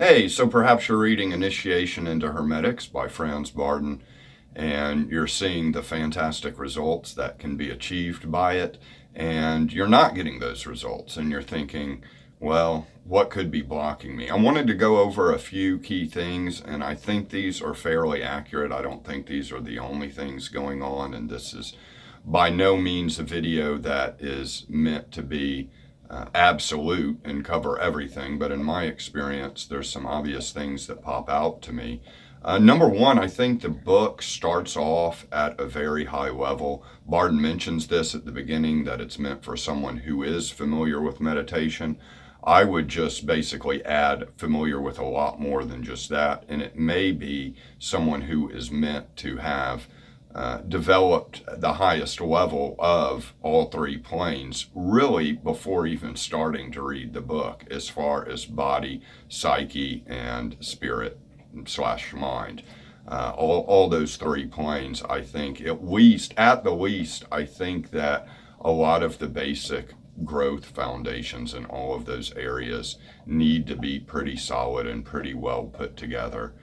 Hey, so perhaps you're reading Initiation into Hermetics by Franz Bardon, and you're seeing the fantastic results that can be achieved by it, and you're not getting those results, and you're thinking, well, what could be blocking me? I wanted to go over a few key things, and I think these are fairly accurate. I don't think these are the only things going on, and this is by no means a video that is meant to be absolute and cover everything, but in my experience, there's some obvious things that pop out to me. Number one, I think the book starts off at a very high level. Bardon mentions this at the beginning, that it's meant for someone who is familiar with meditation. I would just basically add familiar with a lot more than just that, and it may be someone who is meant to have developed the highest level of all three planes really before even starting to read the book, as far as body, psyche, and spirit / mind. All those three planes, I think, at the least, I think that a lot of the basic growth foundations in all of those areas need to be pretty solid and pretty well put together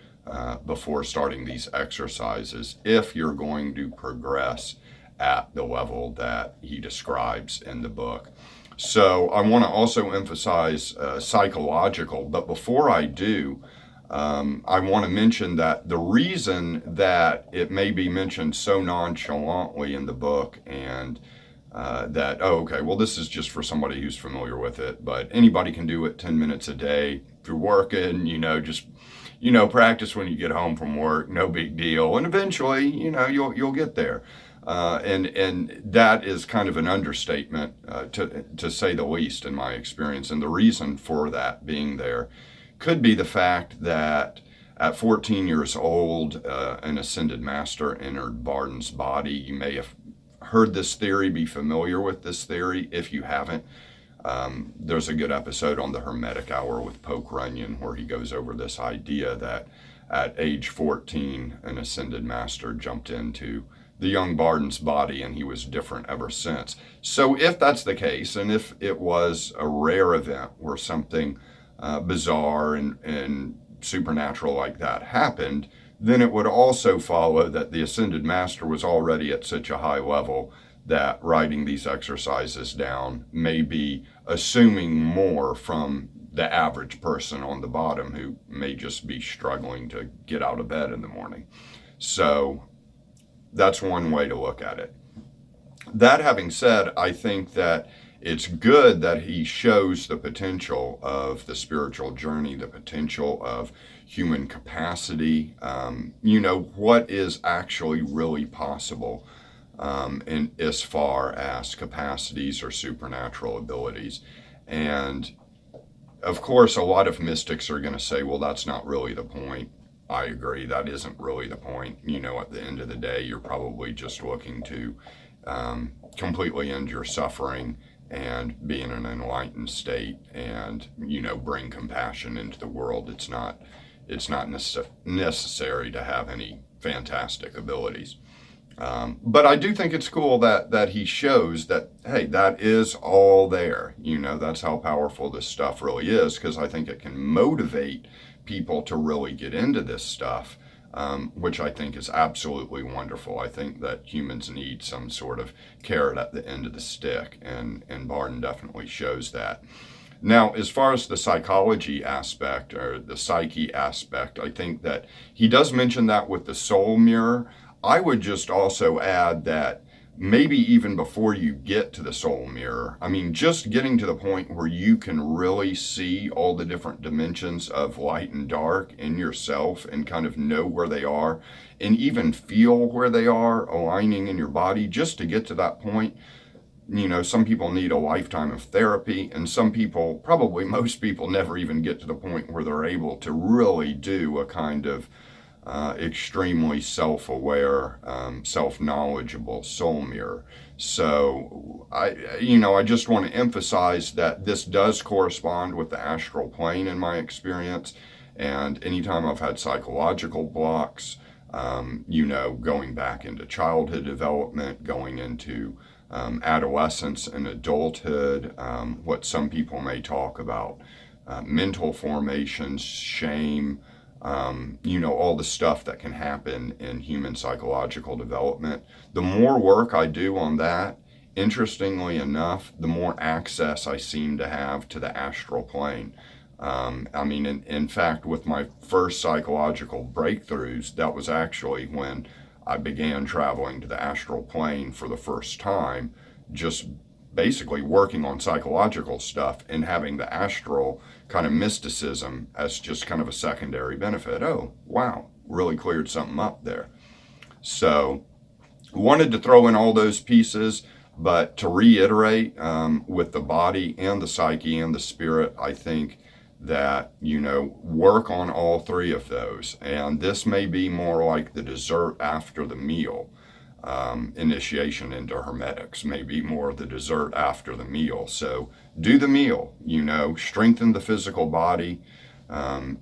before starting these exercises, if you're going to progress at the level that he describes in the book. So I want to also emphasize psychological, but before I do, I want to mention that the reason that it may be mentioned so nonchalantly in the book, and that, well, this is just for somebody who's familiar with it, but anybody can do it 10 minutes a day. If you're working, just practice when you get home from work, no big deal. And eventually, you'll get there. And that is kind of an understatement, to say the least, in my experience. And the reason for that being there could be the fact that at 14 years old, an ascended master entered Bardon's body. You may have heard this theory, be familiar with this theory. If you haven't, there's a good episode on the Hermetic Hour with Poke Runyon where he goes over this idea that at age 14, an ascended master jumped into the young Bardon's body and he was different ever since. So if that's the case, and if it was a rare event where something bizarre and supernatural like that happened, then it would also follow that the ascended master was already at such a high level that writing these exercises down may be assuming more from the average person on the bottom who may just be struggling to get out of bed in the morning. So that's one way to look at it. That having said, I think that it's good that he shows the potential of the spiritual journey, the potential of human capacity, what is actually really possible in as far as capacities or supernatural abilities. And of course, a lot of mystics are going to say, well, that's not really the point. I agree, that isn't really the point. At the end of the day, you're probably just looking to completely end your suffering and be in an enlightened state and, bring compassion into the world. It's not necessary to have any fantastic abilities. But I do think it's cool that he shows that, hey, that is all there. That's how powerful this stuff really is, because I think it can motivate people to really get into this stuff, which I think is absolutely wonderful. I think that humans need some sort of carrot at the end of the stick, and Bardon definitely shows that. Now, as far as the psychology aspect or the psyche aspect, I think that he does mention that with the soul mirror. I would just also add that maybe even before you get to the soul mirror, just getting to the point where you can really see all the different dimensions of light and dark in yourself and kind of know where they are and even feel where they are aligning in your body, just to get to that point. Some people need a lifetime of therapy, and some people, probably most people, never even get to the point where they're able to really do a kind of extremely self-aware, self-knowledgeable soul mirror. So I just want to emphasize that this does correspond with the astral plane in my experience. And anytime I've had psychological blocks, going back into childhood development, going into adolescence and adulthood, what some people may talk about mental formations, shame, all the stuff that can happen in human psychological development. The more work I do on that, interestingly enough, the more access I seem to have to the astral plane. In fact, with my first psychological breakthroughs, that was actually when I began traveling to the astral plane for the first time, just basically working on psychological stuff and having the astral kind of mysticism as just kind of a secondary benefit. Oh, wow, really cleared something up there. So wanted to throw in all those pieces, but to reiterate, with the body and the psyche and the spirit, I think that, work on all three of those. And this may be more like the dessert after the meal. Initiation into Hermetics may be more the dessert after the meal. So do the meal, strengthen the physical body,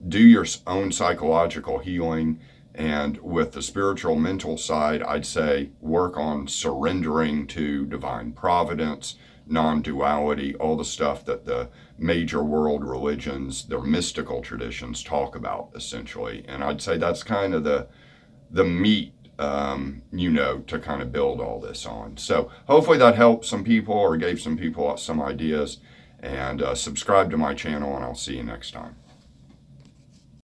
do your own psychological healing. And with the spiritual mental side, I'd say work on surrendering to divine providence, non-duality, all the stuff that the major world religions, their mystical traditions talk about, essentially. And I'd say that's kind of the meat, to kind of build all this on. So hopefully that helped some people or gave some people some ideas. And subscribe to my channel, and I'll see you next time.